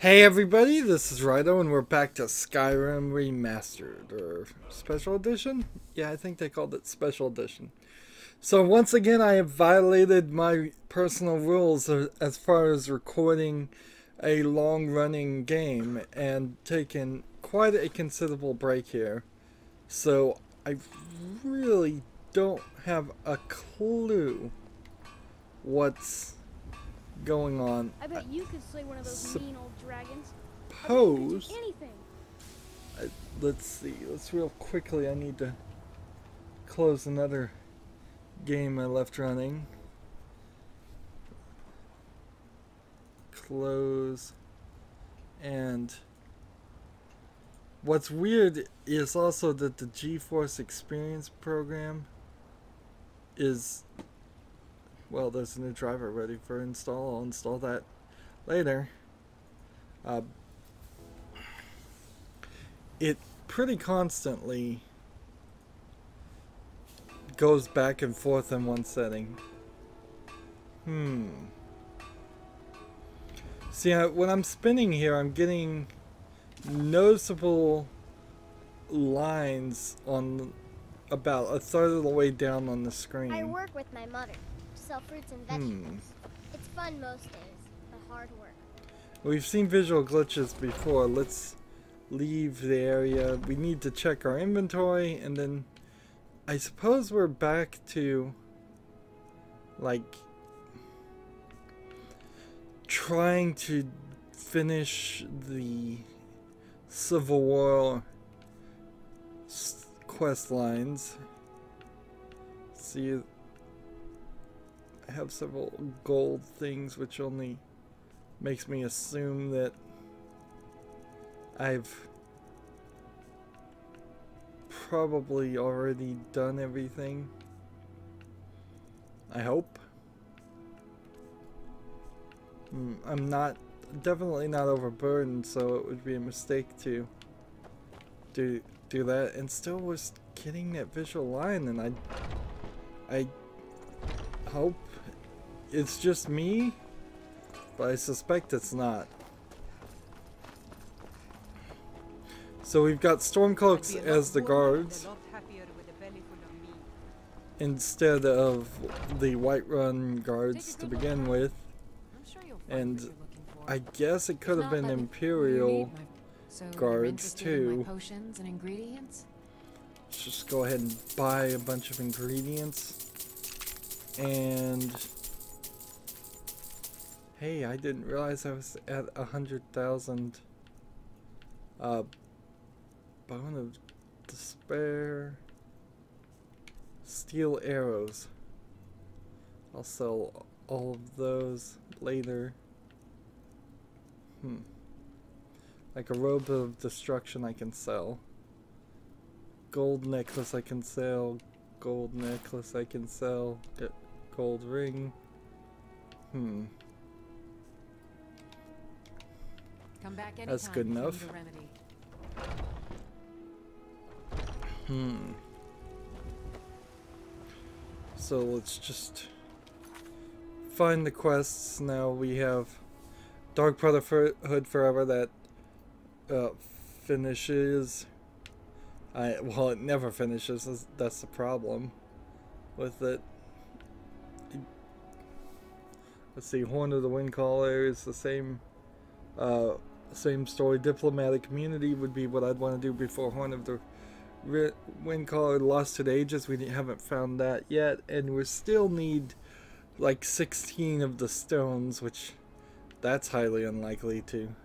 Hey everybody, this is Rydo and we're back to Skyrim Remastered, or Special Edition? Yeah, I think they called it Special Edition. So once again I have violated my personal rules as far as recording a long-running game and taken quite a considerable break here. So I really don't have a clue what's going on. I bet you could slay one of those mean old dragons. Suppose. Anything. Let's see. Let's real quickly. I need to close another game I left running. Close. And what's weird is also that the GeForce Experience program is, well, there's a new driver ready for install. I'll install that later. It pretty constantly goes back and forth in one setting. See, when I'm spinning here, I'm getting noticeable lines on about a third of the way down on the screen. I work with my mother. Sell fruits and vegetables. It's fun most days, but hard work. We've seen visual glitches before. Let's leave the area. We need to check our inventory, and then I suppose we're back to like trying to finish the Civil War quest lines. See, I have several gold things, which only makes me assume that I've probably already done everything. I hope. I'm definitely not overburdened, so it would be a mistake to do that. And still was getting that visual line, and I hope it's just me, but I suspect it's not. So we've got Stormcloaks as the guards instead of the Whiterun guards to begin with. And I guess it could have been Imperial guards too. Let's just go ahead and buy a bunch of ingredients. And hey, I didn't realize I was at 100,000 Bone of Despair. Steel arrows. I'll sell all of those later. Like a robe of destruction I can sell. Gold necklace I can sell. Gold necklace I can sell. Get gold ring. Come back anytime. That's good enough. So let's just find the quests. Now we have Dark Brotherhood Forever that finishes. Well, it never finishes. That's the problem with it. Let's see. Horn of the Windcaller is the same story. Diplomatic Community would be what I'd want to do before Horn of the Windcaller. Lost to the Ages. We haven't found that yet, and we still need like 16 of the stones, which that's highly unlikely to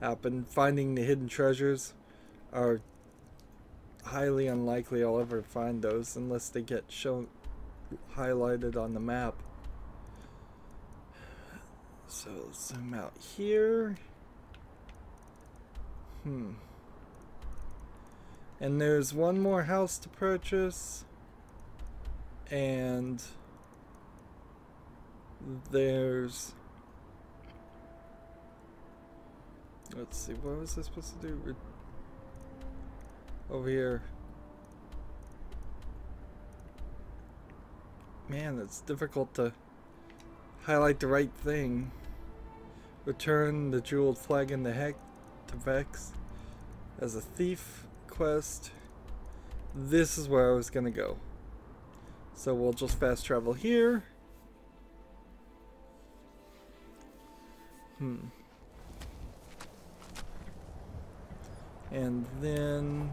happen. Finding the hidden treasures are highly unlikely I'll ever find those unless they get shown highlighted on the map. So let's zoom out here. And there's one more house to purchase, and there's, let's see, what was I supposed to do? Over here. Man, it's difficult to highlight the right thing. Return the jeweled flag in the heck to Vex as a thief quest. This is where I was gonna go. So we'll just fast travel here. And then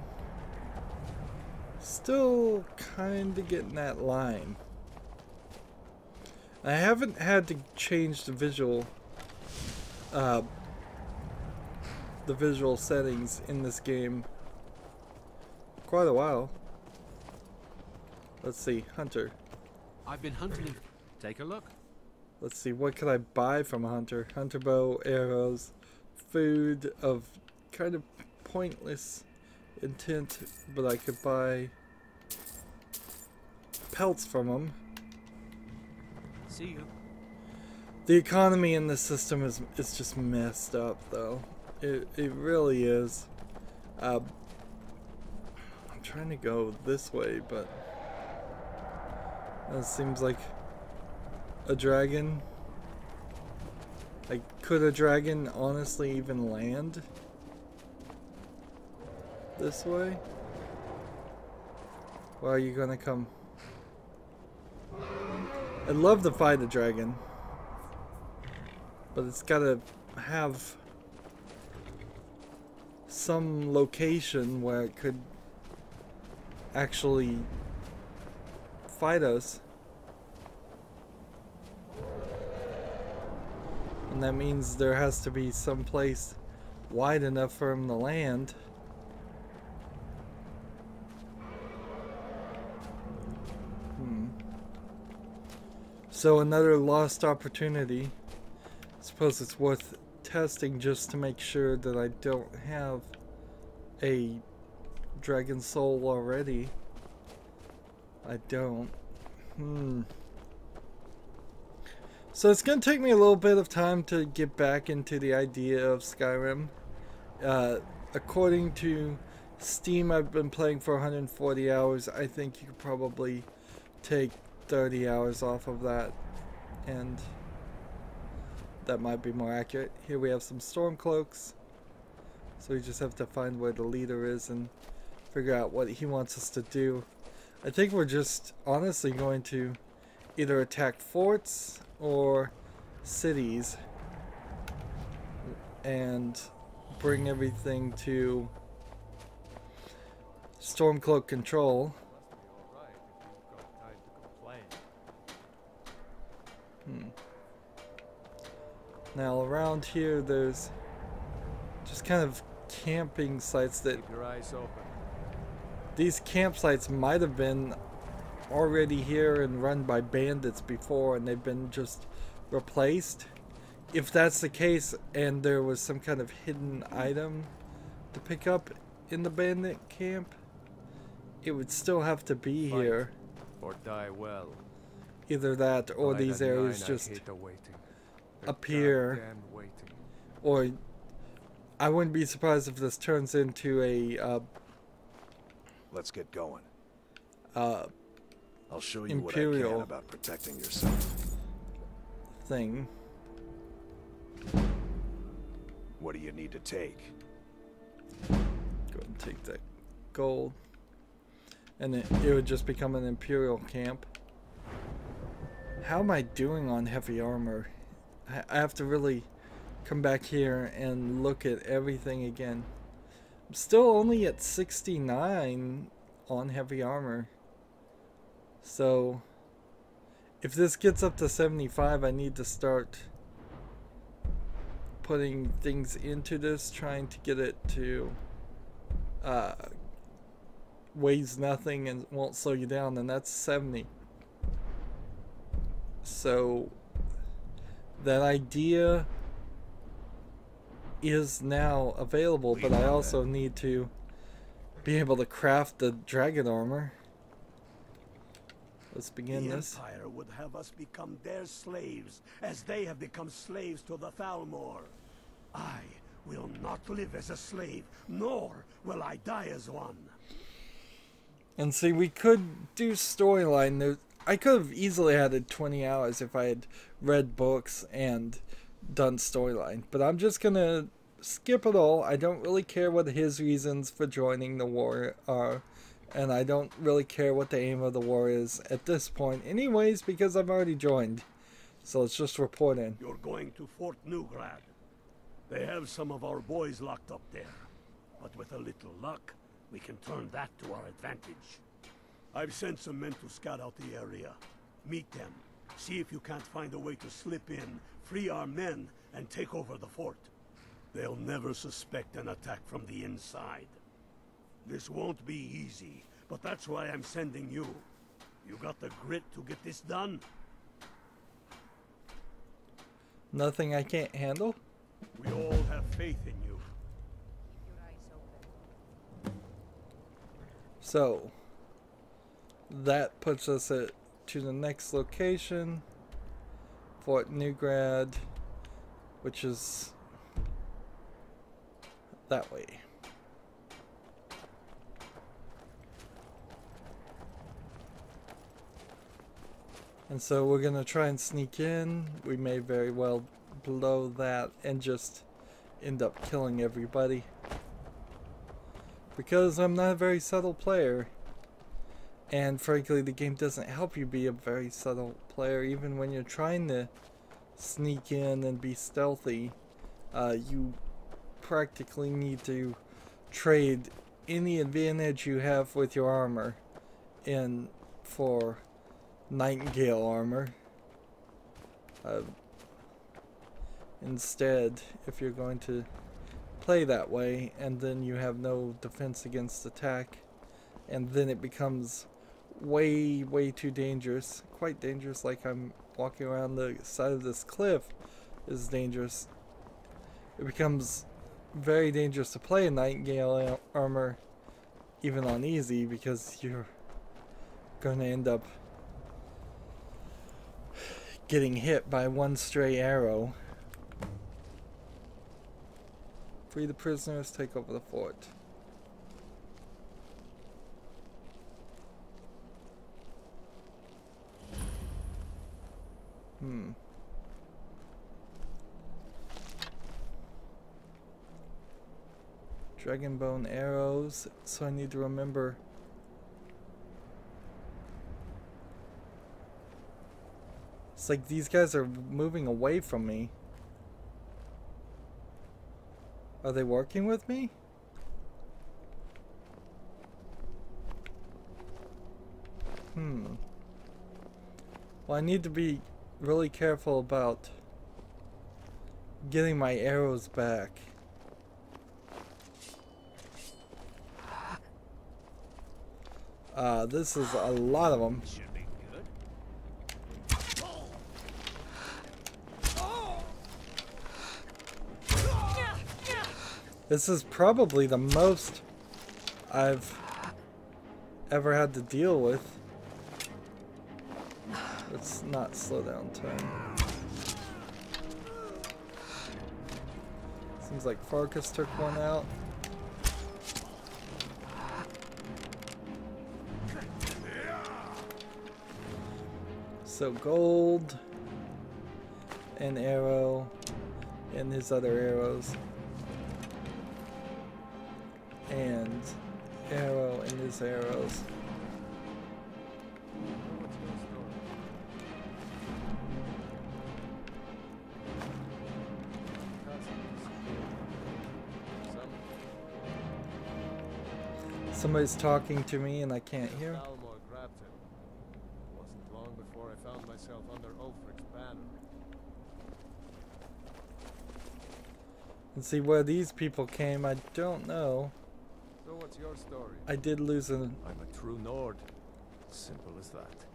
still kind of getting that line. I haven't had to change the visual settings in this game quite a while. Let's see, hunter. I've been hunting. Take a look. Let's see, what could I buy from a hunter? Hunter bow, arrows, food of kind of pointless intent, but I could buy pelts from them. See you. The economy in this system is just messed up, though. It really is. I'm trying to go this way, but it seems like a dragon. Like, could a dragon honestly even land this way? Why are you gonna come? I'd love to fight a dragon, but it's gotta have some location where it could actually fight us. And that means there has to be some place wide enough for him to land. So another lost opportunity. I suppose it's worth testing just to make sure that I don't have a dragon soul already. I don't. So it's going to take me a little bit of time to get back into the idea of Skyrim. According to Steam, I've been playing for 140 hours. I think you could probably take 30 hours off of that, and that might be more accurate. Here we have some storm cloaks, so we just have to find where the leader is and figure out what he wants us to do. I think we're just honestly going to either attack forts or cities and bring everything to Stormcloak control. Now around here there's just kind of camping sites that Keep your eyes open. these campsites might have been already here and run by bandits before, and they've been just replaced. If that's the case and there was some kind of hidden item to pick up in the bandit camp, it would still have to be Fight here. Or die well. Either that or Line these and areas line, I just hate the waiting. The appear. goddamn waiting. Or I wouldn't be surprised if this turns into a Let's get going. Imperial I'll show you what I can about protecting yourself. thing. What do you need to take? Go ahead and take that gold. And it would just become an Imperial camp. How am I doing on heavy armor? I have to really come back here and look at everything again. I'm still only at 69 on heavy armor. So if this gets up to 75, I need to start putting things into this, trying to get it to weighs nothing and won't slow you down, and that's 70. So that idea is now available, but I also need to be able to craft the dragon armor. Let's begin this. The Empire would have us become their slaves, as they have become slaves to the Thalmor. I will not live as a slave, nor will I die as one. And see, we could do storyline. I could have easily added 20 hours if I had read books and done storyline. But I'm just gonna skip it all. I don't really care what his reasons for joining the war are. And I don't really care what the aim of the war is at this point anyways, because I've already joined. So let's just report in. You're going to Fort Newgrad. They have some of our boys locked up there. But with a little luck, we can turn that to our advantage. I've sent some men to scout out the area. Meet them. See if you can't find a way to slip in, free our men, and take over the fort. They'll never suspect an attack from the inside. This won't be easy, but that's why I'm sending you. You got the grit to get this done? Nothing I can't handle? We all have faith in you. So, that puts us to the next location, Fort Newgrad, which is that way. And so we're gonna try and sneak in. We may very well blow that and just end up killing everybody. Because I'm not a very subtle player. And frankly, the game doesn't help you be a very subtle player. Even when you're trying to sneak in and be stealthy, you practically need to trade any advantage you have with your armor in for Nightingale armor. Instead, if you're going to play that way, and then you have no defense against attack, and then it becomes way too dangerous, quite dangerous. Like I'm walking around the side of this cliff is dangerous. It becomes very dangerous to play in Nightingale armor even on easy, because you're going to end up getting hit by one stray arrow. Free the prisoners, take over the fort. Dragon bone arrows, so I need to remember. It's like these guys are moving away from me. Are they working with me? Well, I need to be really careful about getting my arrows back. This is a lot of them. Should be good. This is probably the most I've ever had to deal with. Let's not slow down time. Seems like Farkas took one out. So gold, an arrow, and his other arrows, and arrow and his arrows. Somebody's talking to me and I can't hear. Wasn't long before I found myself under Ulfric's banner. And see where these people came, I don't know. So what's your story? I did lose an... I'm a true Nord. Simple as that.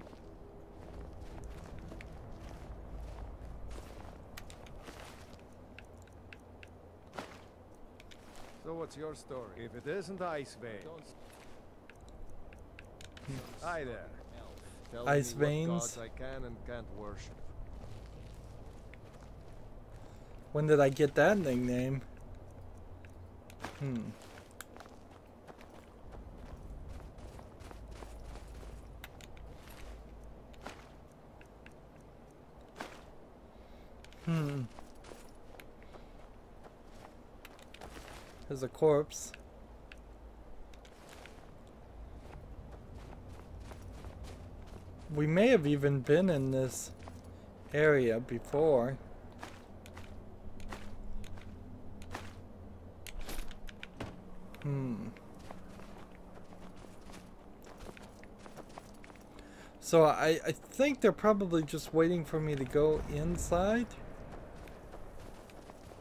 So what's your story? If it isn't Ice Vein. Hi there. Tell Ice me Veins? what gods I can and can't worship. When did I get that nickname? There's a corpse. We may have even been in this area before. So I think they're probably just waiting for me to go inside.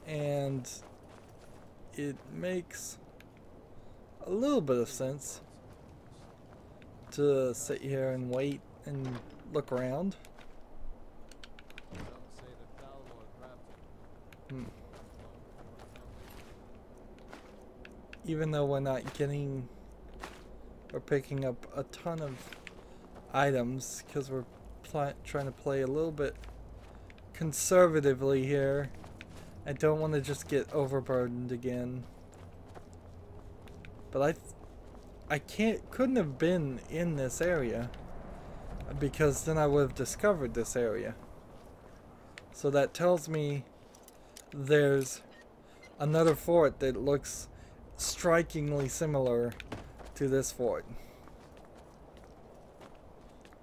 And it makes a little bit of sense to sit here and wait and look around. Even though we're not getting or picking up a ton of items, because we're trying to play a little bit conservatively here. I don't want to just get overburdened again. But I couldn't have been in this area, because then I would have discovered this area. So that tells me there's another fort that looks strikingly similar to this fort.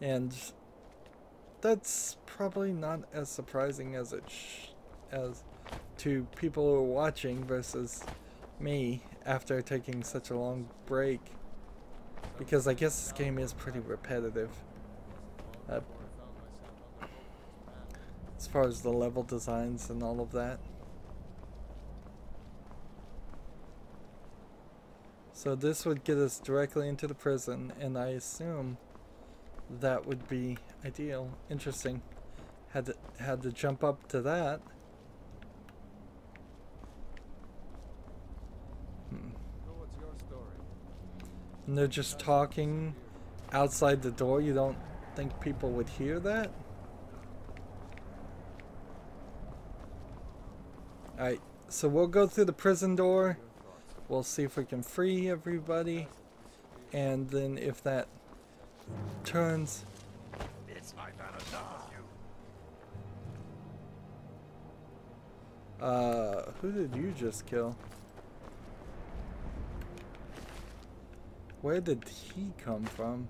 And that's probably not as surprising as as to people who are watching versus me after taking such a long break, because I guess this game is pretty repetitive as far as the level designs and all of that. So this would get us directly into the prison, and I assume that would be ideal. Interesting. Had to jump up to that. So what's your story? And they're just talking outside the door. You don't think people would hear that? Alright, so we'll go through the prison door. We'll see if we can free everybody. And then if that turns... who did you just kill? Where did he come from?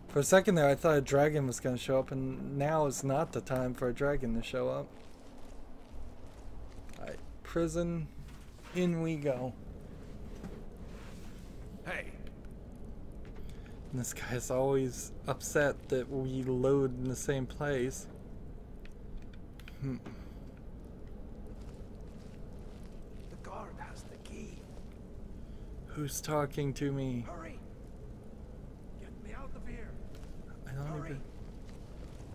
For a second there I thought a dragon was going to show up, and now is not the time for a dragon to show up. Alright, prison. In we go. Hey. And this guy's always upset that we load in the same place. The guard has the key. Who's talking to me? Hurry. Get me out of here. I don't even...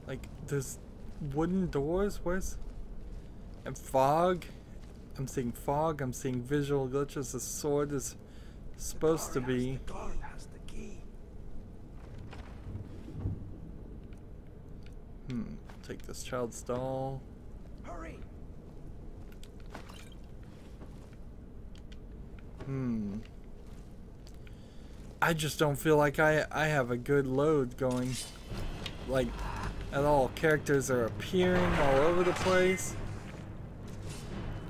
Like, there's wooden doors? Where's... And fog? I'm seeing fog, I'm seeing visual glitches. The sword is supposed to be... The guard has the key. Take this child's doll. Hurry. I just don't feel like I have a good load going, like, at all. Characters are appearing all over the place.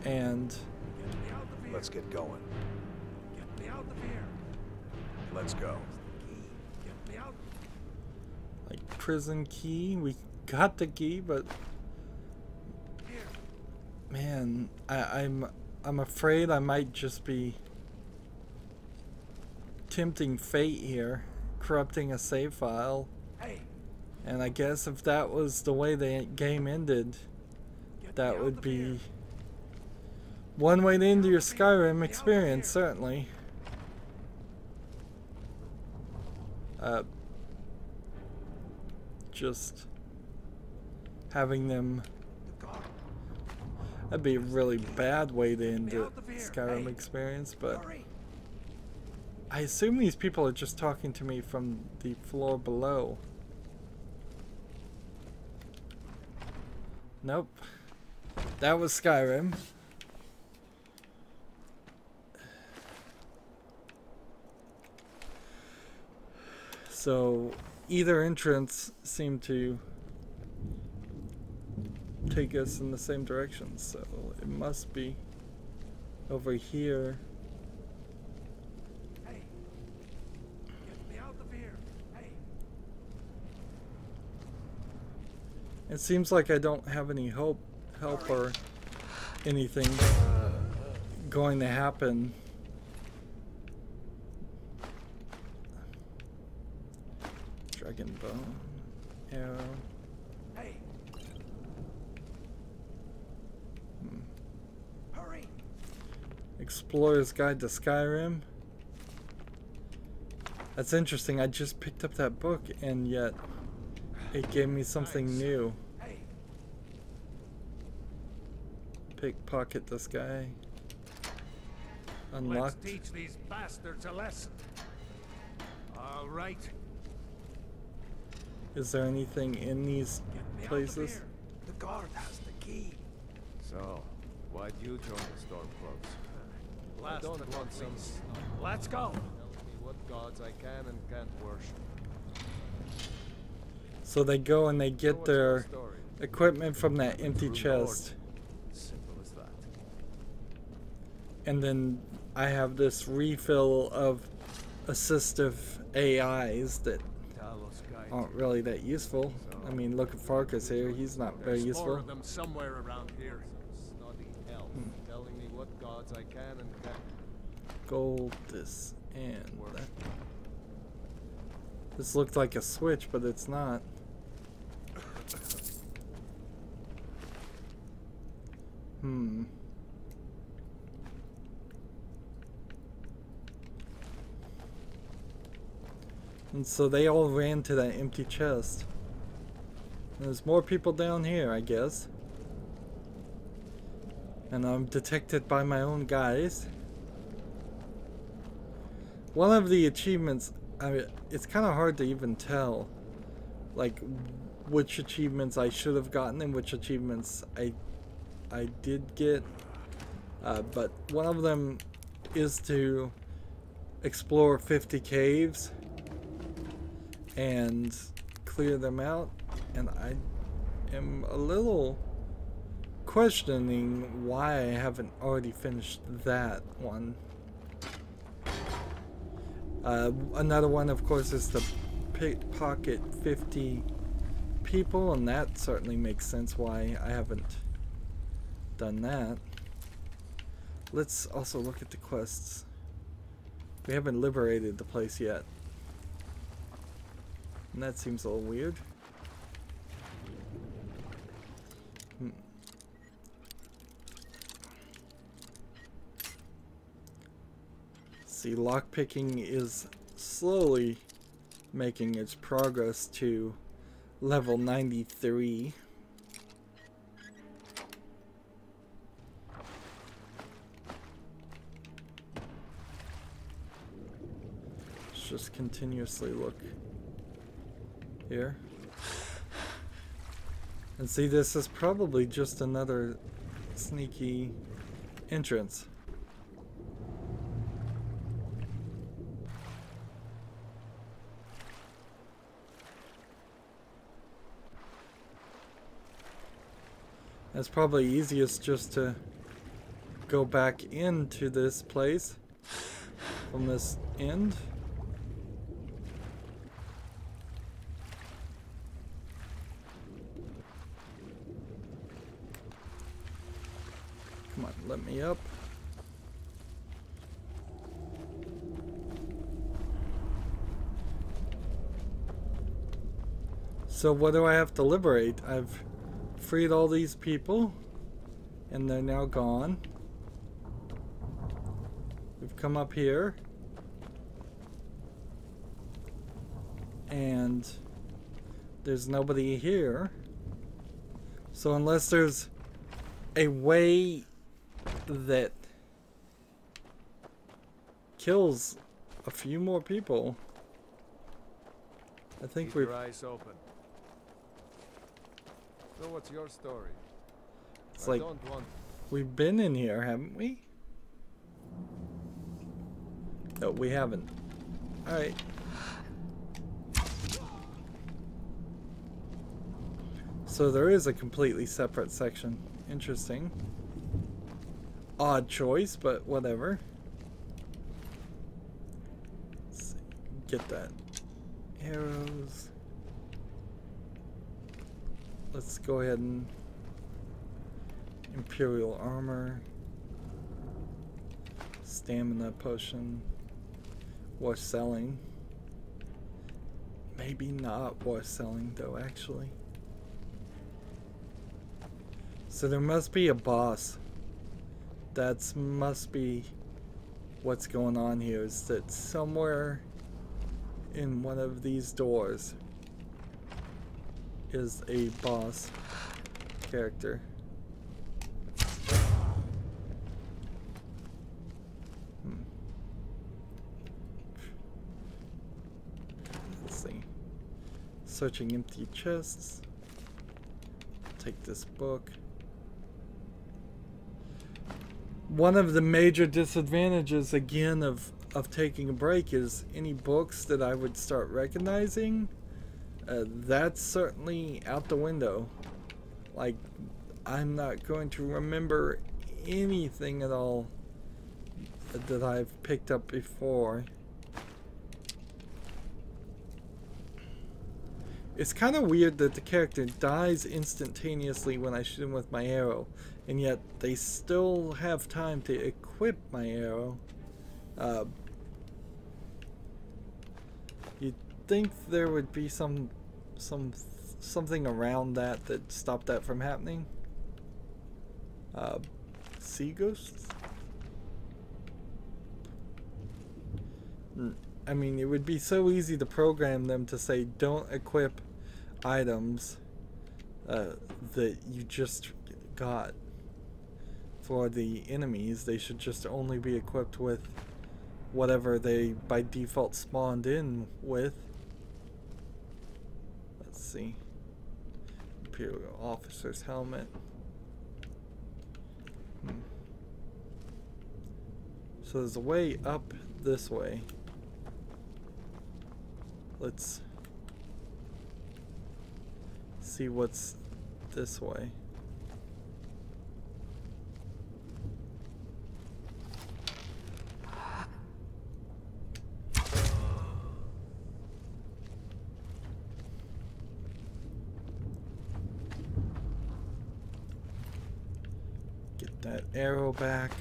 And Let's get going. Get me out of here. Let's go. Get me out. like prison key, we got the key, but man, I'm afraid I might just be tempting fate here, corrupting a save file. And I guess if that was the way the game ended, that would be one way to end your Skyrim experience, certainly. Just having them... That'd be a really bad way to end the Skyrim experience, but... I assume these people are just talking to me from the floor below. Nope. That was Skyrim. So either entrance seemed to take us in the same direction, so it must be over here. Hey, get me out of here. Hey. It seems like I don't have any help or anything going to happen. Dragon bone, arrow. Hey. Hurry. Explorer's Guide to Skyrim. That's interesting. I just picked up that book and yet it gave me something new. Hey. Pickpocket this guy. Let's Unlocked. teach these bastards a lesson. All right. Is there anything in these Get me out of places? here. The guard has the key. So, why'd you join the Stormcloaks? I Last don't but not want some least. Let's go. telling me what gods I can and can't worship. So they go and they So get what's your their story? equipment from that empty True chest. Simple as that. And then I have this refill of assistive AIs that Talos guide. aren't really that useful. I mean, look at Farkas here. He's not very There's more useful. of them somewhere around here. Some snotty elf telling me what gods I can and can't. Gold, this, and that. This looked like a switch, but it's not. And so they all ran to that empty chest. There's more people down here, I guess. And I'm detected by my own guys. One of the achievements, it's kind of hard to even tell, like, which achievements I should have gotten and which achievements I did get. But one of them is to explore 50 caves and clear them out, and I am a little questioning why I haven't already finished that one. Another one, of course, is to pickpocket 50 people, and that certainly makes sense why I haven't done that. Let's also look at the quests. We haven't liberated the place yet. And that seems a little weird. See, lockpicking is slowly making its progress to level 93. Let's just continuously look here. And see, this is probably just another sneaky entrance. It's probably easiest just to go back into this place from this end. Come on, let me up. So what do I have to liberate? I've freed all these people and they're now gone. We've come up here and there's nobody here. So unless there's a way that kills a few more people, I think Keep we've... your eyes open. So what's your story? It's I like don't want we've been in here, haven't we? No, we haven't. Alright. So there is a completely separate section. Interesting. odd choice, but whatever. Let's see. Get that. Arrows. Let's go ahead and Imperial armor. Stamina potion. Worth selling. Maybe not worth selling though, actually. So there must be a boss. That must be what's going on here, is that somewhere in one of these doors is a boss character. Let's see. Searching empty chests. Take this book. One of the major disadvantages, again, of taking a break is any books that I would start recognizing. That's certainly out the window. Like, I'm not going to remember anything at all that I've picked up before. It's kind of weird that the character dies instantaneously when I shoot him with my arrow, and yet they still have time to equip my arrow. You'd think there would be something around that stopped that from happening. Sea ghosts? I mean, it would be so easy to program them to say don't equip items that you just got for the enemies. They should just only be equipped with whatever they by default spawned in with. Let's see. Imperial officer's helmet. So there's a way up this way. Let's see what's this way. Get that arrow back.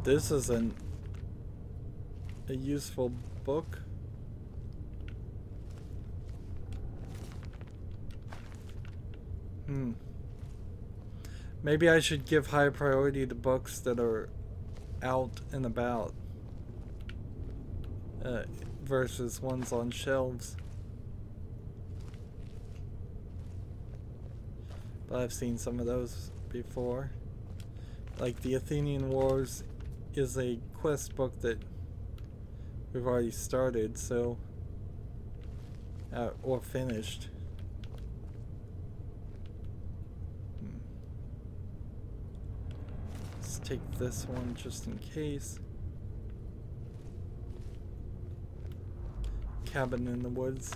This is a useful book. Maybe I should give high priority to books that are out and about versus ones on shelves. But I've seen some of those before. Like the Athenian Wars is a quest book that we've already started, so or finished. Let's take this one just in case. Cabin in the woods.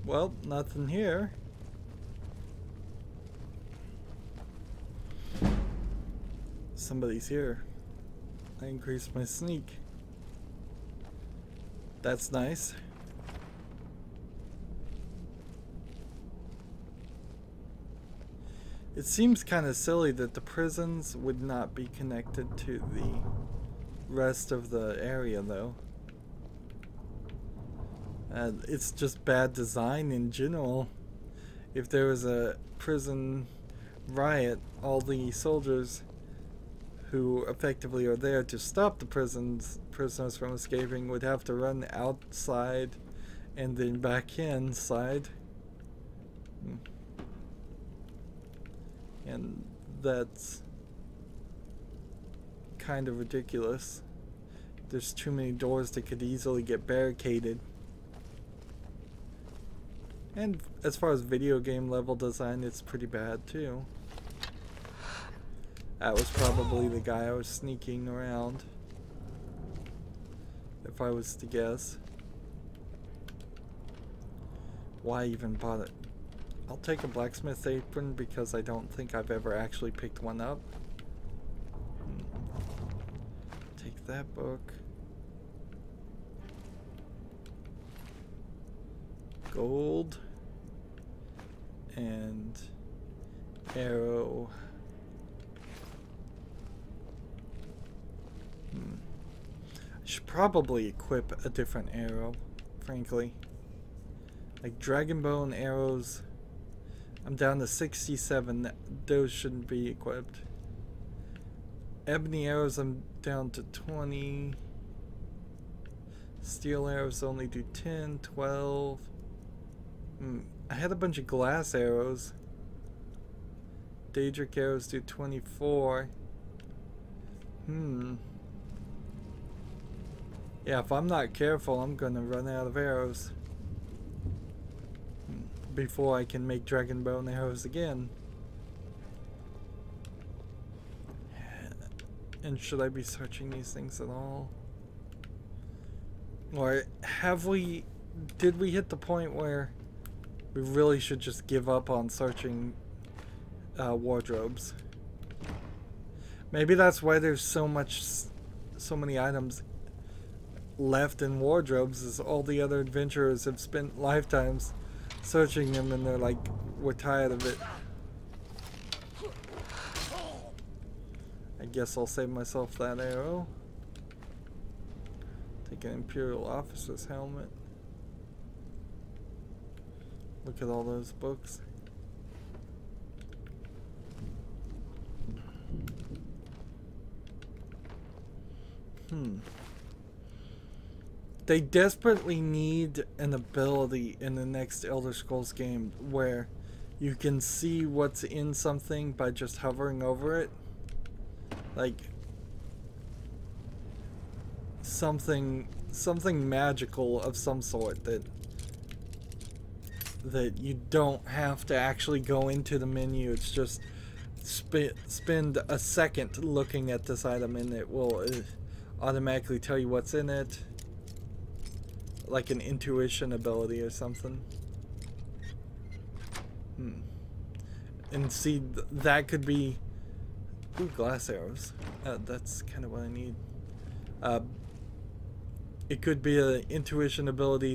Well, nothing here. Somebody's here. I increased my sneak. That's nice. It seems kind of silly that the prisons would not be connected to the rest of the area, though. It's just bad design in general. If there was a prison riot, all the soldiers who effectively are there to stop the prisoners from escaping would have to run outside and then back inside. And that's kind of ridiculous. There's too many doors that could easily get barricaded. And as far as video game level design, it's pretty bad too. That was probably the guy I was sneaking around. if I was to guess. Why I even bought it? I'll take a blacksmith apron because I don't think I've ever actually picked one up. Take that book. Gold. And arrow. I should probably equip a different arrow, frankly. Like dragon bow and arrows, I'm down to 67. Those shouldn't be equipped. Ebony arrows, I'm down to 20. Steel arrows only do 10, 12. I had a bunch of glass arrows. Daedric arrows do 24. Yeah, if I'm not careful, I'm gonna run out of arrows before I can make dragon bow and arrows again. And should I be searching these things at all? Or did we hit the point where we really should just give up on searching wardrobes? Maybe that's why there's so many items left in wardrobes, is all the other adventurers have spent lifetimes searching them and they're like, we're tired of it. I guess I'll save myself that arrow. Take an Imperial officer's helmet. Look at all those books. They desperately need an ability in the next Elder Scrolls game where you can see what's in something by just hovering over it. Like something magical of some sort that you don't have to actually go into the menu. It's just spend a second looking at this item and it will automatically tell you what's in it. Like an intuition ability or something. And see, that could be... Ooh, glass arrows. That's kind of what I need. It could be an intuition ability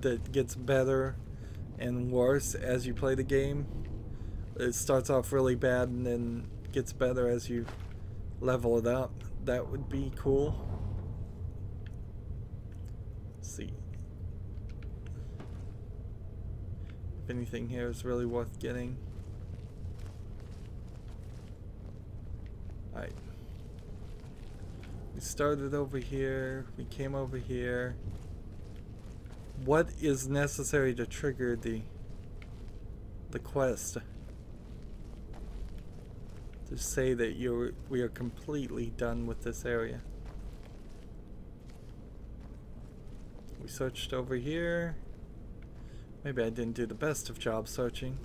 that gets better and worse as you play the game. It starts off really bad and then gets better as you level it up. That would be cool. Let's see if anything here is really worth getting. Alright. We started over here. We came over here. What is necessary to trigger the quest? To say that we are completely done with this area. We searched over here. Maybe I didn't do the best of job searching.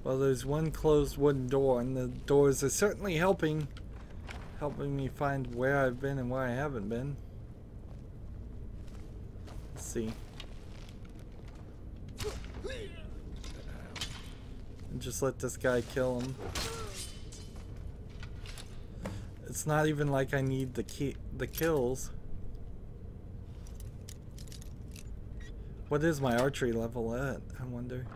Well, there's one closed wooden door, and the doors are certainly helping me find where I've been and where I haven't been. Let's see. And just let this guy kill him. It's not even like I need the kills. What is my archery level at, I wonder?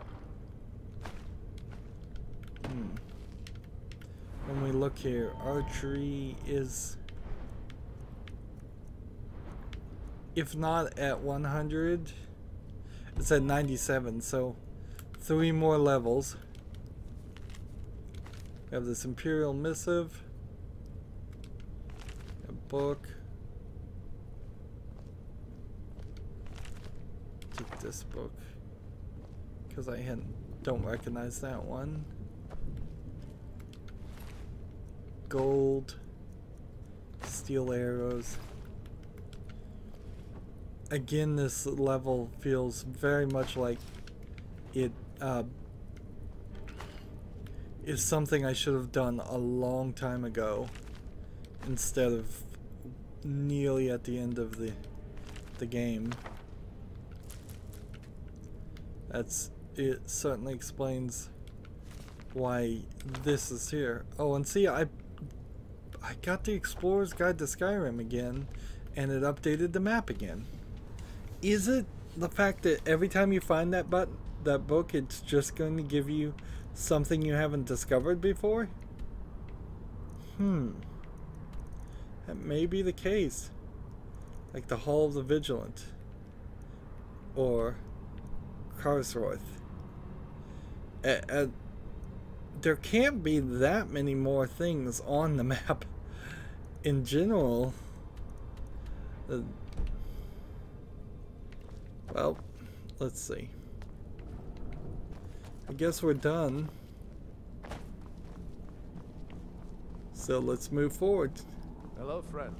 When we look here, archery is, if not at 100, it's at 97, so 3 more levels. We have this Imperial Missive, a book. Take this book because I don't recognize that one. Gold, steel arrows. Again, this level feels very much like it is something I should have done a long time ago instead of nearly at the end of the game. It certainly explains why this is here. Oh, and see, I got the Explorer's Guide to Skyrim again, and it updated the map again. Is it the fact that every time you find that book, it's just going to give you something you haven't discovered before? That may be the case. Like the Hall of the Vigilant. Or Karsworth. There can't be that many more things on the map in general. Well, let's see. I guess we're done. So let's move forward. Hello, friend.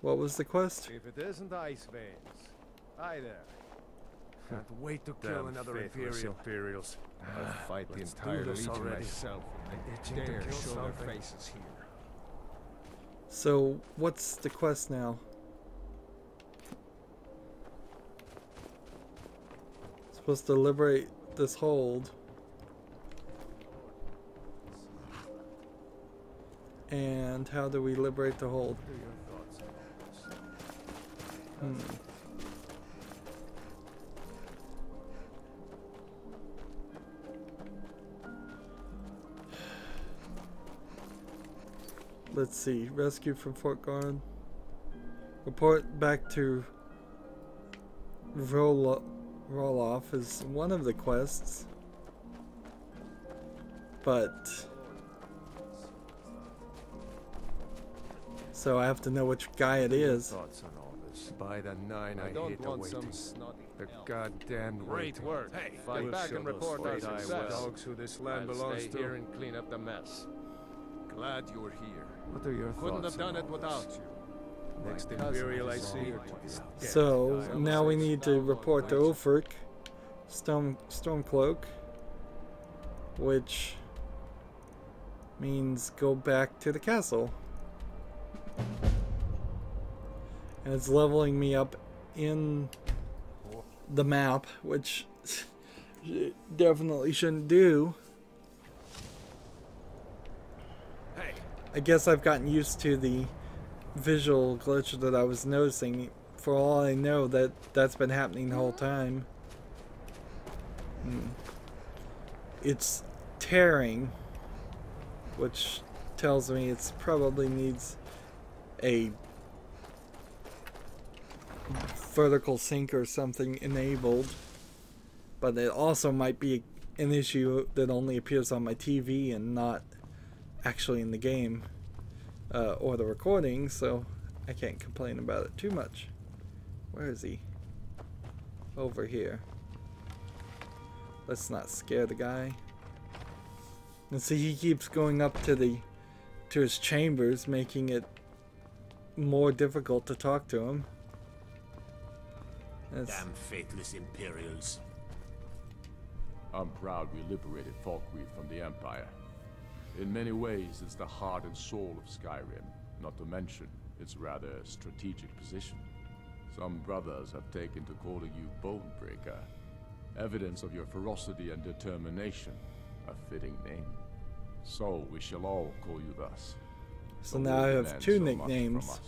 What was the quest? If it isn't ice veins. Hi there. Can't wait to kill another Imperials. I'll fight the entire Legion myself. I dare show their faces here. So, what's the quest now? Supposed to liberate this hold. And how do we liberate the hold? Let's see. Rescue from Fort Guard. Report back to Roloff is one of the quests. But so I have to know which guy it is. Thoughts on all this? By the nine, I hate the waiting. The goddamn Great work. Hey, fight back and report our success. Dogs who this land belongs Stay to. here and clean up the mess. Glad you're here. What are your Couldn't thoughts have done on it all without this? you. Next Imperial I see is dead. So now we need to report to Ulfric, Stormcloak, which means go back to the castle. And it's leveling me up in the map, which definitely shouldn't do. I guess I've gotten used to the visual glitch that I was noticing. For all I know, that's been happening the whole time. It's tearing, which tells me it's probably needs a vertical sync or something enabled. But it also might be an issue that only appears on my TV and not actually in the game or the recording, so I can't complain about it too much. Where is he? Over here. Let's not scare the guy. And see, he keeps going up to his chambers, making it more difficult to talk to him. Damn faithless Imperials. I'm proud we liberated Falkreath from the Empire. In many ways, it's the heart and soul of Skyrim, not to mention its rather strategic position. Some brothers have taken to calling you Bonebreaker, evidence of your ferocity and determination, a fitting name. So we shall all call you thus. So now I have two nicknames.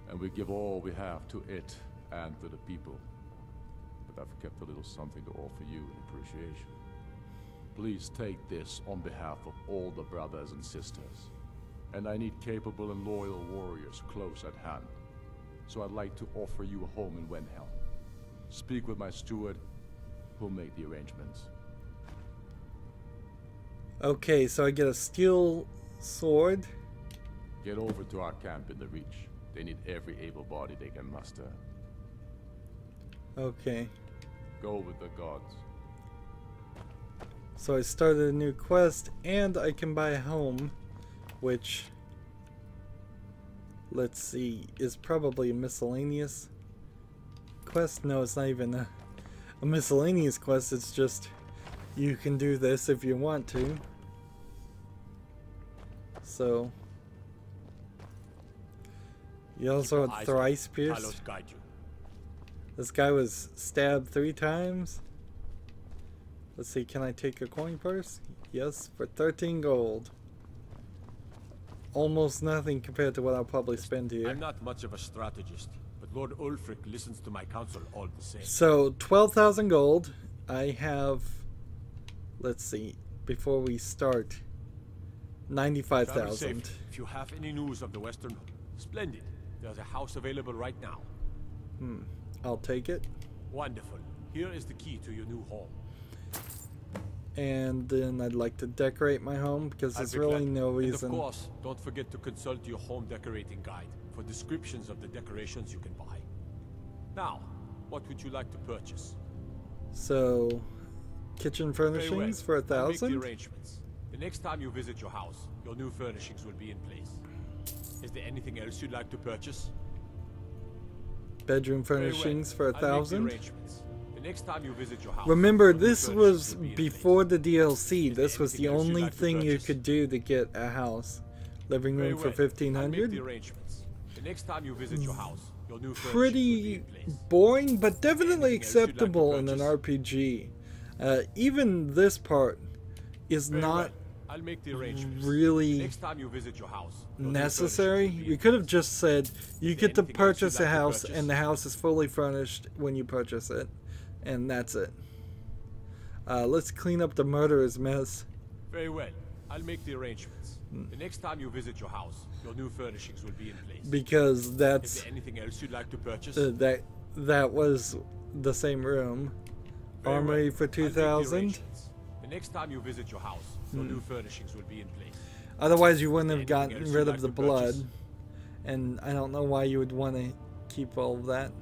And we give all we have to it and to the people. But I've kept a little something to offer you in appreciation. Please take this on behalf of all the brothers and sisters. And I need capable and loyal warriors close at hand. So I'd like to offer you a home in Wenhelm. Speak with my steward, who'll make the arrangements. Okay, so I get a steel sword. Get over to our camp in the Reach. They need every able body they can muster. Okay. Go with the gods. So I started a new quest, and I can buy a home, which, let's see, is probably a miscellaneous quest. No, it's not even a miscellaneous quest. It's just you can do this if you want to. So you also had thrice pierced. This guy was stabbed 3 times. Let's see, can I take a coin purse? Yes, for 13 gold. Almost nothing compared to what I'll probably spend here. I'm not much of a strategist, but Lord Ulfric listens to my counsel all the same. So 12,000 gold. I have, let's see, before we start, 95,000. If you have any news of the Western, splendid. There's a house available right now. I'll take it. Wonderful. Here is the key to your new home. And then I'd like to decorate my home because there's really no reason. And of course, don't forget to consult your home decorating guide for descriptions of the decorations you can buy. Now, what would you like to purchase? So, kitchen furnishings for 1,000? I'll make the arrangements. The next time you visit your house, your new furnishings will be in place. Is there anything else you'd like to purchase? Bedroom furnishings for 1,000? The next time you visit your house, remember, this was before the DLC. This was the only thing you could do to get a house. Living room for 1,500? The next time you visit your house, your new pretty boring, but definitely acceptable in an RPG. Even this part is not I'll make the arrangements. really next time you visit your house, necessary. You could have just said you get to purchase a house and the house is fully furnished when you purchase it, and that's it. Let's clean up the murderer's mess. Very well. I'll make the arrangements. The next time you visit your house, your new furnishings will be in place. Because that's Is there anything else you'd like to purchase? that was the same room. Armory for 2,000. The next time you visit your house, your new furnishings will be in place. Otherwise, you wouldn't have gotten rid of the blood, and I don't know why you would want to keep all of that.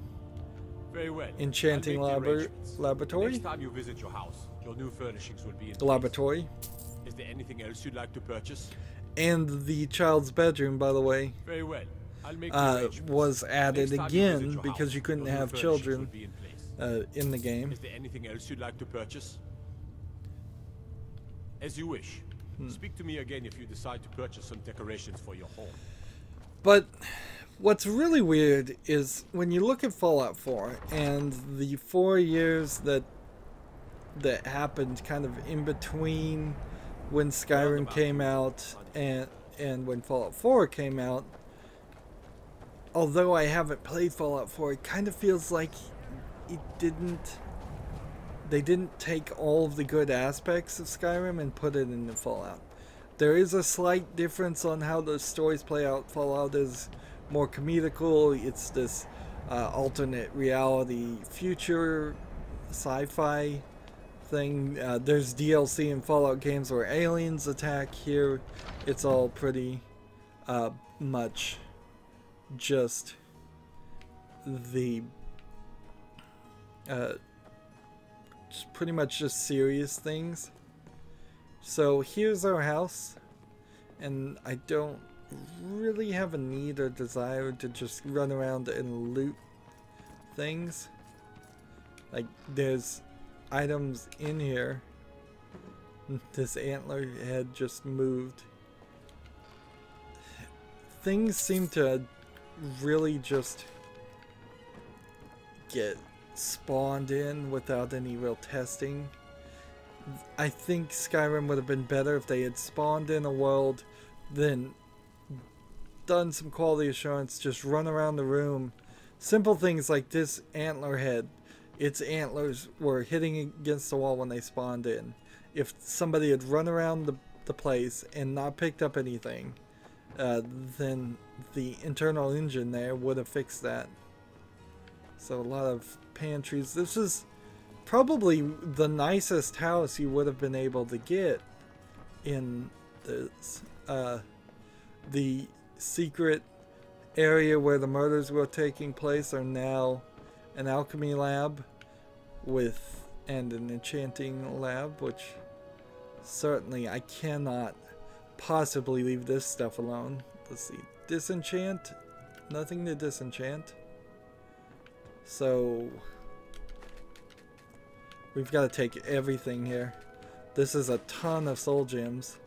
Very well. Enchanting laboratory. Next time you visit your house, your new furnishings will be in place. Laboratory. Is there anything else you'd like to purchase? And the child's bedroom, by the way, very well. I'll make was added again because you couldn't have children in the game. Is there anything else you'd like to purchase? As you wish. Speak to me again if you decide to purchase some decorations for your home. But what's really weird is when you look at Fallout 4 and the 4 years that happened kind of in between when Skyrim came out and when Fallout 4 came out, although I haven't played Fallout 4, it kind of feels like they didn't take all of the good aspects of Skyrim and put it into Fallout. There is a slight difference on how the stories play out. Fallout is more comedical. It's this alternate reality future sci-fi thing. There's DLC in Fallout games where aliens attack. Here it's all pretty much just the pretty much just serious things. So here's our house, and I don't really have a need or desire to just run around and loot things. Like, there's items in here. This antler head just moved. Things seem to really just get spawned in without any real testing. I think Skyrim would have been better if they had spawned in a world, then done some quality assurance, just run around the room. Simple things like this antler head. Its antlers were hitting against the wall when they spawned in. If somebody had run around the place and not picked up anything, then the internal engine there would have fixed that. So a lot of pantries. This is probably the nicest house you would have been able to get in this. The secret area where the murders were taking place are now an alchemy lab and an enchanting lab, which certainly I cannot possibly leave this stuff alone. Let's see. Disenchant? Nothing to disenchant. So We've got to take everything here. This is a ton of soul gems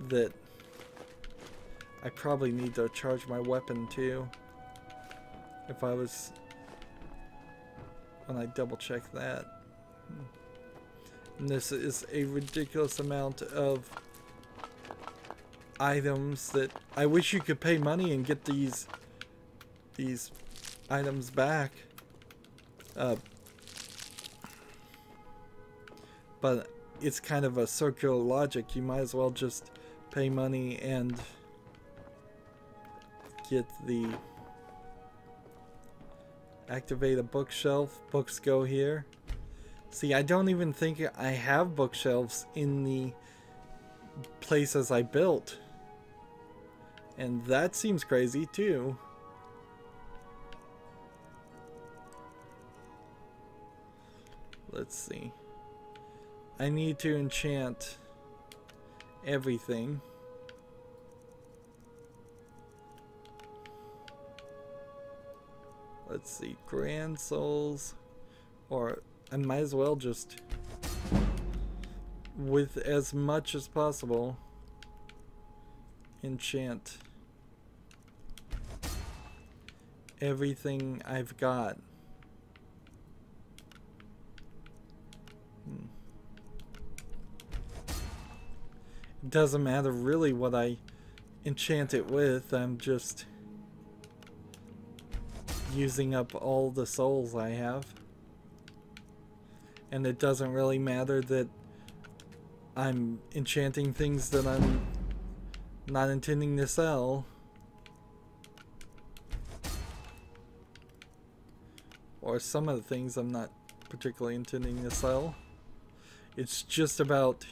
that I probably need to charge my weapon too. If I was... when I double check that. And this is a ridiculous amount of items that I wish you could pay money and get these items back. But it's kind of a circular logic. You might as well just pay money and get the activate a bookshelf. Books go here. See, I don't even think I have bookshelves in the places I built. And that seems crazy too. Let's see. I need to enchant everything. Let's see, Grand Souls, or I might as well just, with as much as possible, enchant everything I've got. It doesn't matter really what I enchant it with, I'm just using up all the souls I have. And it doesn't really matter that I'm enchanting things that I'm not intending to sell. Or some of the things I'm not particularly intending to sell. It's just about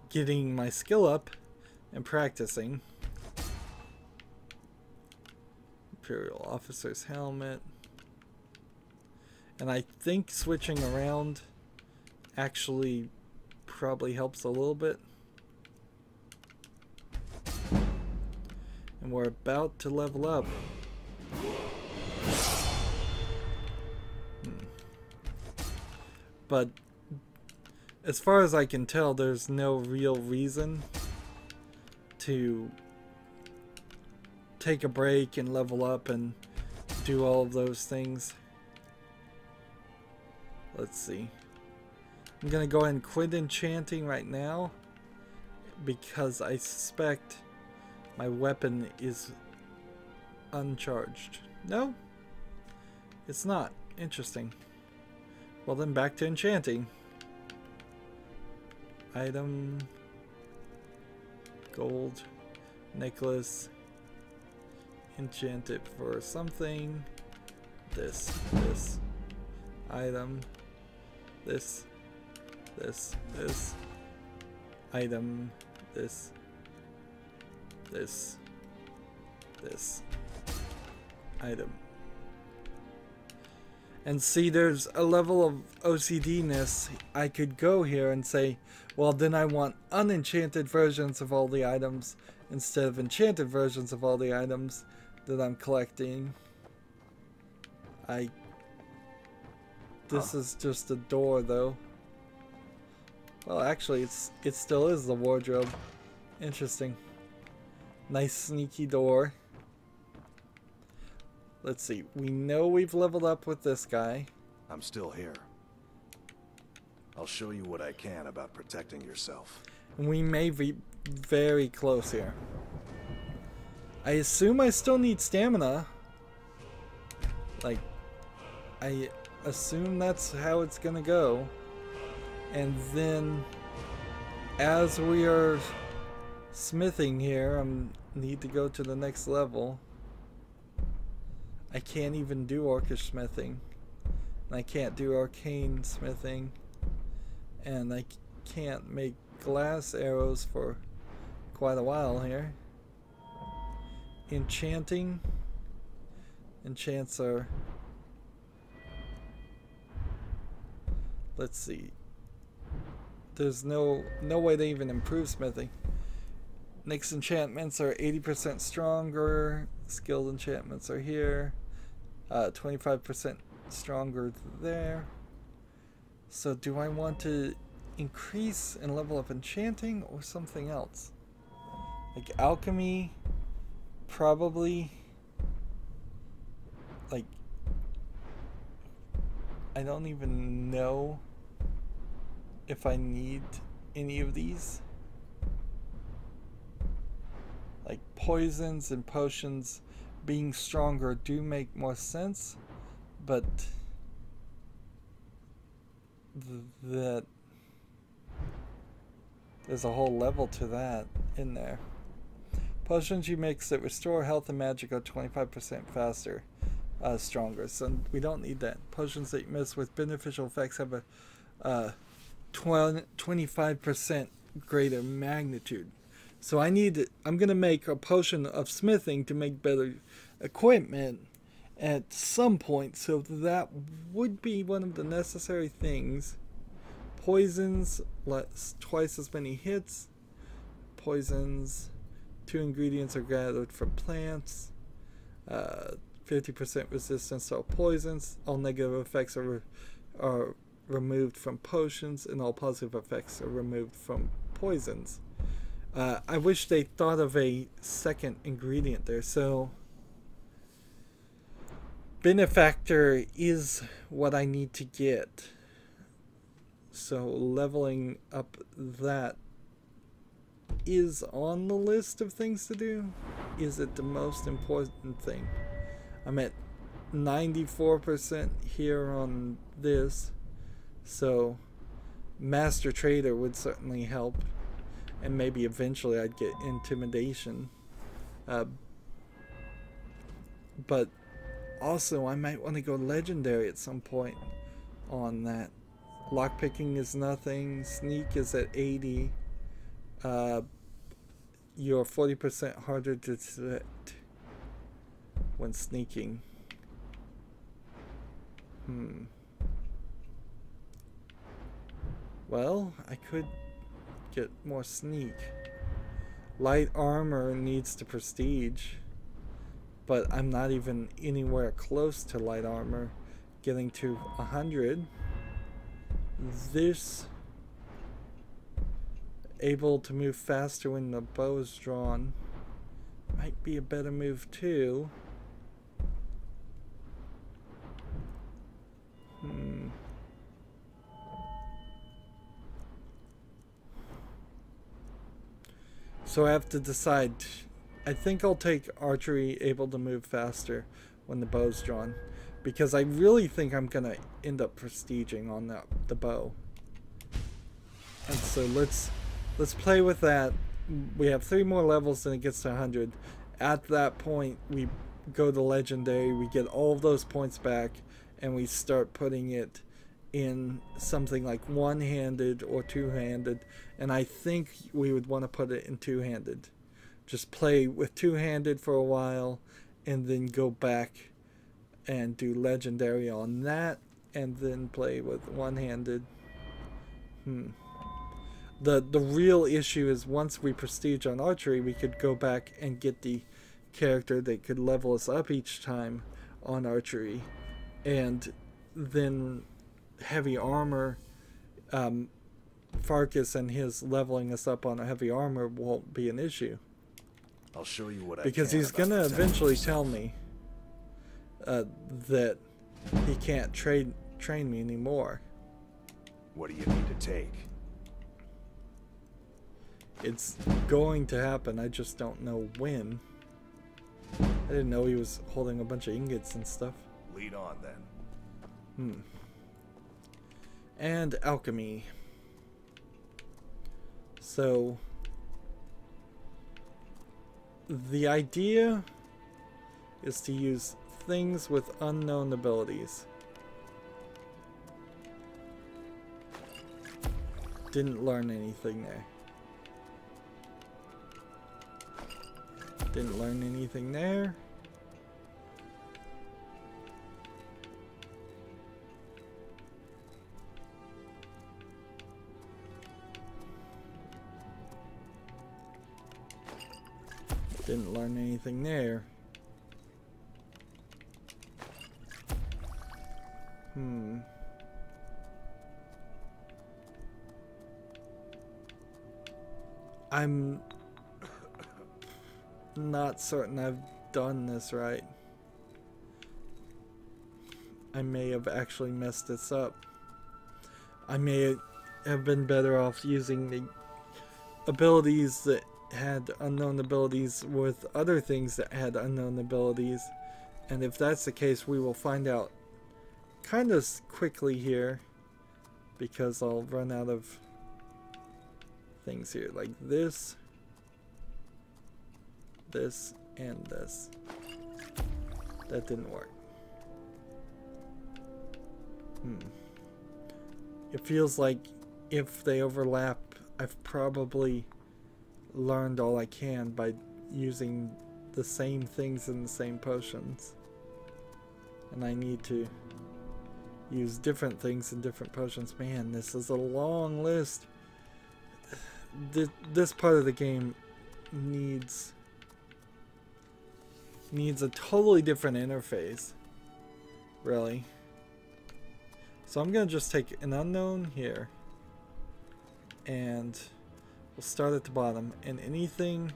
getting my skill up and practicing. Imperial Officer's Helmet. And I think switching around actually probably helps a little bit. And we're about to level up. But as far as I can tell, there's no real reason to take a break and level up and do all of those things. Let's see. I'm gonna go ahead and quit enchanting right now because I suspect my weapon is uncharged. No, it's not. Interesting. Well then, back to enchanting. Item, gold, necklace, enchant it for something, this, item, this, item, this, item. And see, there's a level of OCD-ness. I could go here and say, well, then I want unenchanted versions of all the items instead of enchanted versions of all the items that I'm collecting. This is just a door, though. Well, actually, it still is the wardrobe. Interesting. Nice sneaky door. Let's see. We know we've leveled up with this guy. I'm still here. I'll show you what I can about protecting yourself. And we may be very close here. I assume I still need stamina. Like, I assume that's how it's gonna go. And then, as we are smithing here, I need to go to the next level. I can't even do orcish smithing. And I can't do arcane smithing. And I can't make glass arrows for quite a while here. Enchanting. Enchants are... Let's see. There's no way to even improve smithing. Next enchantments are 80% stronger. Skilled enchantments are here. 25% stronger there. So do I want to increase in level of enchanting or something else? Like alchemy, probably. Like, I don't even know if I need any of these. Like poisons and potions being stronger do make more sense, but that there's a whole level to that in there. Potions you mix that restore health and magic are 25% faster, stronger, so we don't need that. Potions that you mix with beneficial effects have a 25% greater magnitude. So I'm gonna make a potion of smithing to make better equipment at some point, so that would be one of the necessary things. Poisons, twice as many hits. Poisons, 2 ingredients are gathered from plants. 50% resistance to all poisons. All negative effects are removed from potions, and all positive effects are removed from poisons. I wish they thought of a second ingredient there. So benefactor is what I need to get. So leveling up that is on the list of things to do. Is it the most important thing? I'm at 94% here on this. So Master Trader would certainly help. And maybe eventually I'd get intimidation. But also I might want to go legendary at some point on that. Lockpicking is nothing. Sneak is at 80. You're 40% harder to detect when sneaking. Well, I could get more sneak. Light armor needs to prestige, but I'm not even anywhere close to light armor getting to 100. This able to move faster when the bow is drawn might be a better move too. So I have to decide. I think I'll take archery, able to move faster when the bow's drawn, because I really think I'm gonna end up prestiging on the bow. And so let's play with that. We have 3 more levels and it gets to 100. At that point we go to legendary, we get all of those points back, and we start putting it in something like one-handed or two-handed, and I think we would want to put it in two-handed. Just play with two-handed for a while and then go back and do legendary on that, and then play with one-handed. The real issue is once we prestige on archery, we could go back and get the character that could level us up each time on archery, and then heavy armor, Farkas and his leveling us up on a heavy armor won't be an issue. I'll show you what I because he's gonna eventually tell me that he can't train me anymore. What do you need to take? It's going to happen, I just don't know when. I didn't know he was holding a bunch of ingots and stuff. Lead on then. And alchemy. So the idea is to use things with unknown abilities. Didn't learn anything there. Didn't learn anything there. Didn't learn anything there. I'm not certain I've done this right. I may have actually messed this up. I may have been better off using the abilities that had unknown abilities with other things that had unknown abilities. And if that's the case, we will find out kind of quickly here, because I'll run out of things here, like this, this, and this. That didn't work. It feels like if they overlap, I've probably learned all I can by using the same things in the same potions. And I need to use different things in different potions. Man, this is a long list. This part of the game needs a totally different interface, really. So I'm gonna just take an unknown here, and we'll start at the bottom, and anything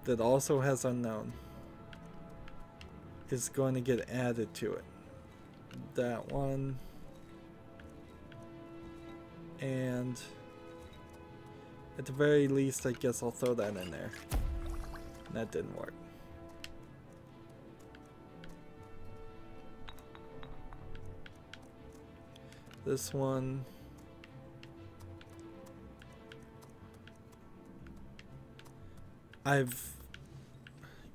that also has unknown is going to get added to it. That one, and at the very least, I guess I'll throw that in there. And that didn't work. This one, I've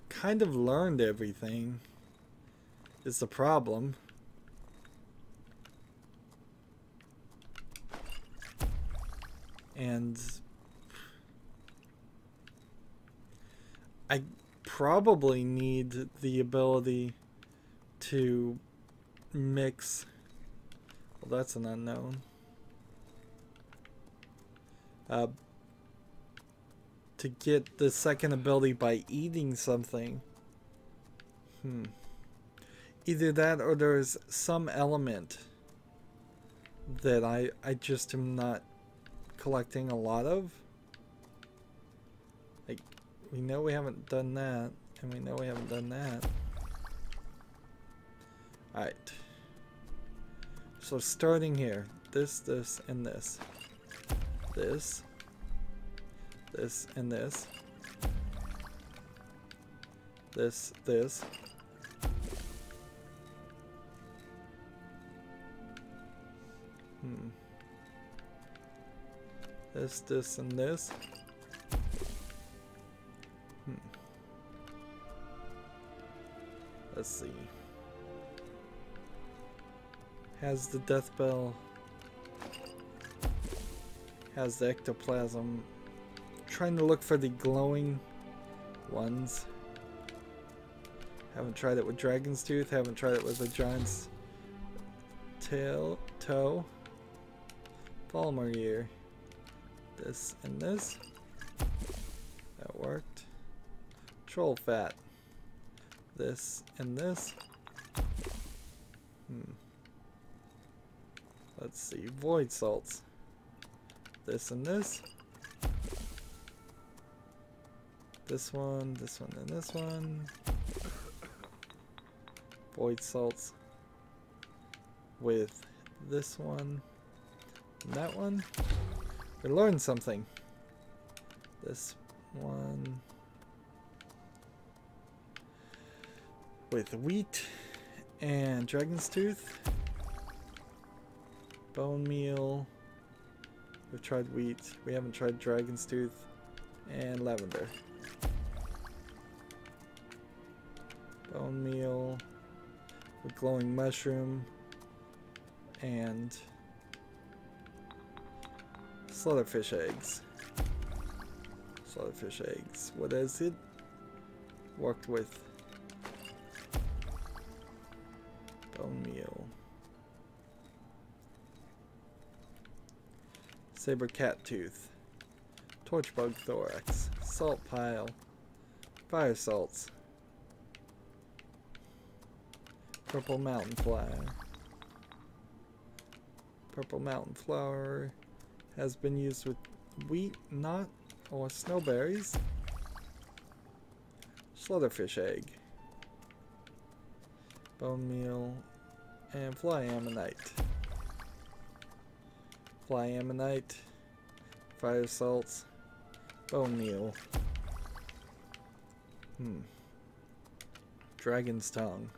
kind of learned everything, is the problem. And I probably need the ability to mix. Well, that's an unknown. To get the second ability by eating something. Either that, or there's some element that I just am not collecting a lot of. Like, we know we haven't done that, and we know we haven't done that. Alright. So starting here, this, and this. This, and this. This. This, and this. Let's see. Has the death bell. Has the ectoplasm. Trying to look for the glowing ones. Haven't tried it with Dragon's Tooth. Haven't tried it with a giant's toe. Polymer ear. This and this. That worked. Troll fat. This and this. Let's see. Void salts. This and this. This one, and this one. Void salts with this one and that one. We learned something. This one with wheat and Dragon's Tooth. Bone meal. We've tried wheat. We haven't tried Dragon's Tooth. And lavender. Bone meal with glowing mushroom and slaughterfish eggs. Slaughterfish eggs. What is it? Worked with bone meal. Saber cat tooth. Torchbug thorax. Salt pile. Fire salts. Purple mountain flower. Purple mountain flower has been used with wheat, not or snowberries. Slaughterfish egg. Bone meal. And fly ammonite. Fly ammonite. Fire salts. Bone meal. Dragon's tongue.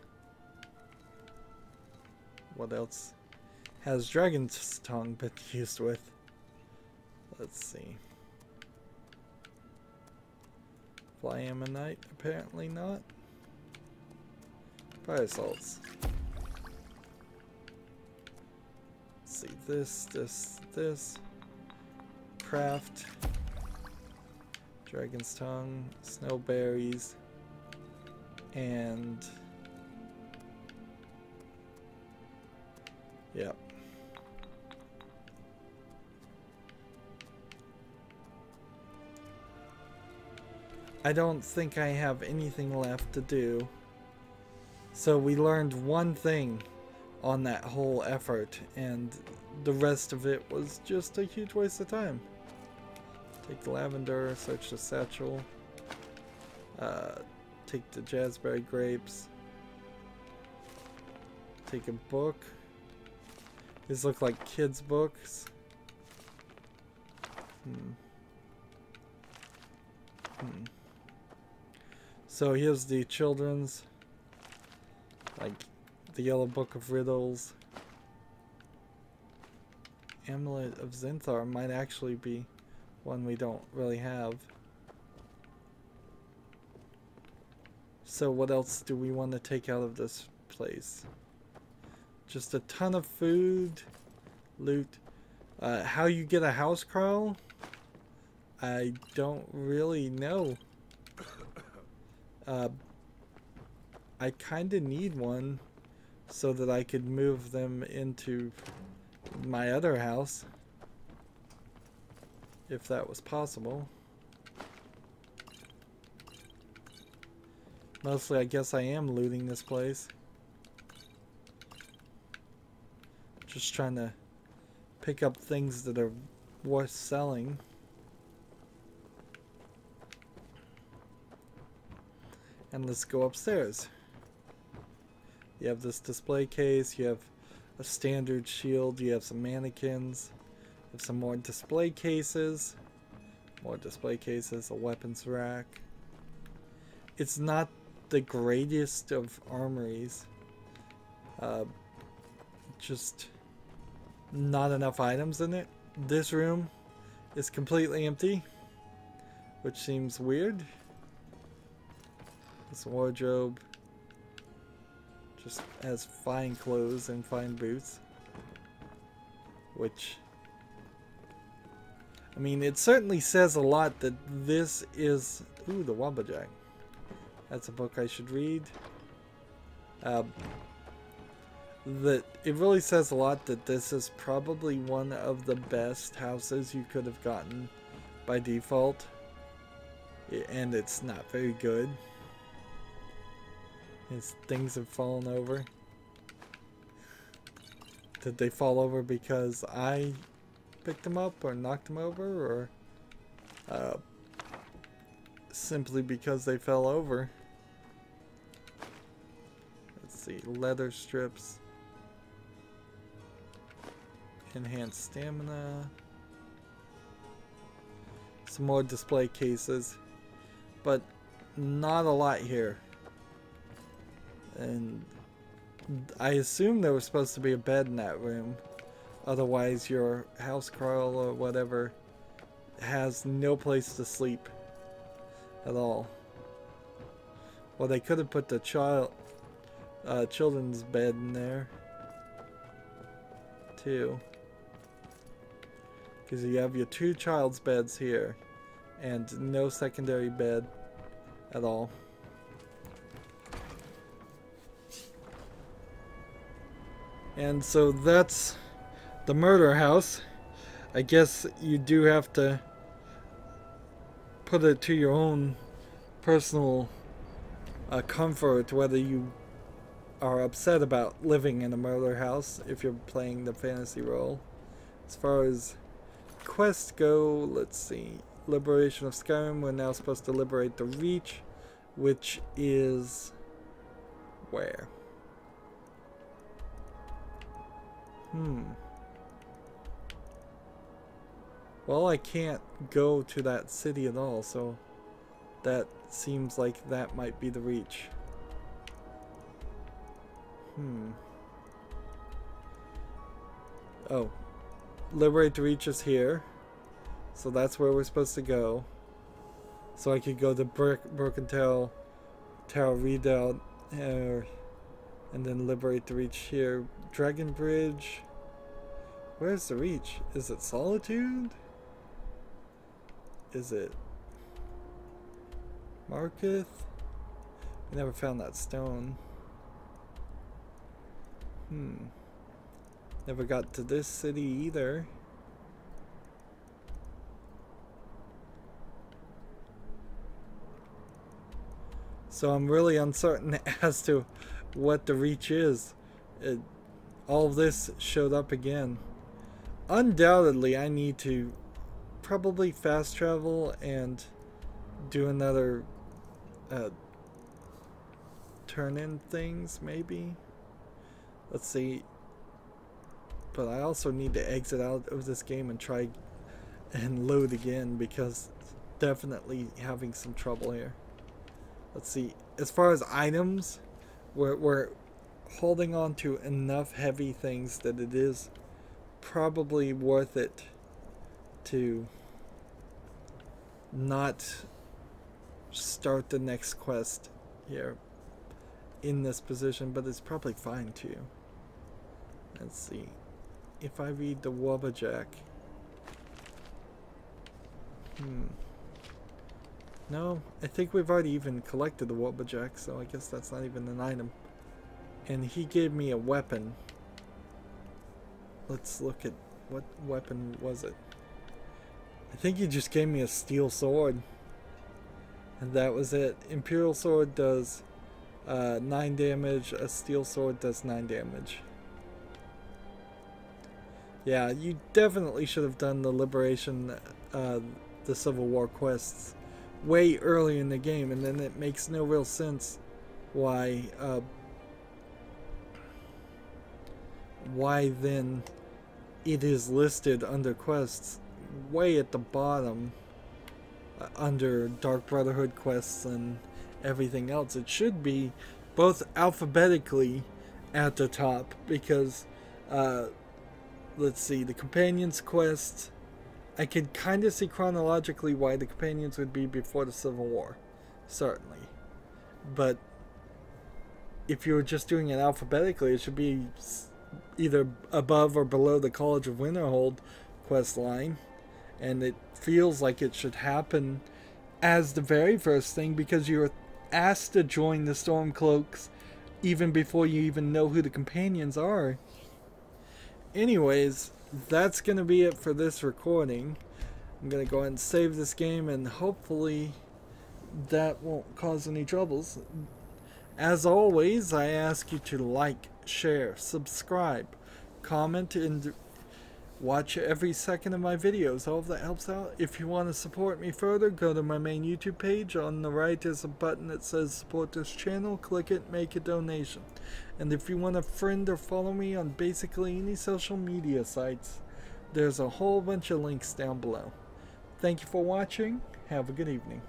What else has dragon's tongue been used with? Let's see. Fly ammonite? Apparently not. Fire salts. Let's see. This. Craft. Dragon's tongue. Snowberries. And... yep. I don't think I have anything left to do. So we learned one thing on that whole effort, and the rest of it was just a huge waste of time. Take the lavender, search the satchel, take the jazzberry grapes, take a book. These look like kids' books. So here's the children's, like the Yellow Book of Riddles. Amulet of Zinthar might actually be one we don't really have. So what else do we want to take out of this place? Just a ton of food, loot. How you get a house crawl? I don't really know. I kinda need one so that I could move them into my other house, if that was possible. Mostly I guess I am looting this place. Just trying to pick up things that are worth selling. And let's go upstairs. You have this display case, you have a standard shield, you have some mannequins, you have some more display cases, a weapons rack. It's not the greatest of armories. Just not enough items in it. This room is completely empty, which seems weird. This wardrobe just has fine clothes and fine boots, which, I mean, it certainly says a lot that this is, ooh, the Wambajack. That's a book I should read. That it really says a lot that this is probably one of the best houses you could have gotten by default, and it's not very good. Things have fallen over. Did they fall over because I picked them up or knocked them over, or simply because they fell over? Let's see, leather strips, enhanced stamina, some more display cases, but not a lot here. And I assume there was supposed to be a bed in that room. Otherwise your house crawl or whatever has no place to sleep at all. Well, they could have put the children's bed in there too. Because you have your two child's beds here and no secondary bed at all. And so that's the murder house. I guess you do have to put it to your own personal comfort whether you are upset about living in a murder house if you're playing the fantasy role. As far as quests go, let's see. liberation of Skyrim, we're now supposed to liberate the Reach, which is where? Well, I can't go to that city at all, so that seems like that might be the Reach. Oh, liberate the Reach is here, so that's where we're supposed to go. So I could go to Broken Tower, Rydo, and then liberate the Reach here. Dragon Bridge. Where's the Reach? Is it Solitude? Is it Marketh? I never found that stone. Never got to this city either. So I'm really uncertain as to what the Reach is. All of this showed up again. Undoubtedly, I need to probably fast travel and do another turn in things, maybe. Let's see. But I also need to exit out of this game and try and load again, because definitely having some trouble here. Let's see. As far as items, we're holding on to enough heavy things that it is probably worth it to not start the next quest here in this position, but it's probably fine too. Let's see. If I read the Wobbajack. No, I think we've already even collected the Wobbajack, so I guess that's not even an item. And he gave me a weapon. Let's look at what weapon was it. I think he just gave me a steel sword. And that was it. Imperial sword does 9 damage. A steel sword does 9 damage. Yeah, you definitely should have done the liberation, the Civil War quests way early in the game, and then it makes no real sense why then it is listed under quests way at the bottom under Dark Brotherhood quests and everything else. It should be both alphabetically at the top, because let's see, the companions quest, I could kind of see chronologically why the companions would be before the Civil War, certainly. But if you were just doing it alphabetically, it should be either above or below the College of Winterhold quest line. And it feels like it should happen as the very first thing, because you're asked to join the Stormcloaks even before you even know who the companions are. Anyways, that's going to be it for this recording. I'm going to go ahead and save this game, and hopefully that won't cause any troubles. As always, I ask you to like, share, subscribe, comment, and watch every second of my videos. All of that helps out. If you want to support me further, go to my main YouTube page. On the right is a button that says support this channel. Click it, make a donation. And if you want to friend or follow me on basically any social media sites, there's a whole bunch of links down below. Thank you for watching. Have a good evening.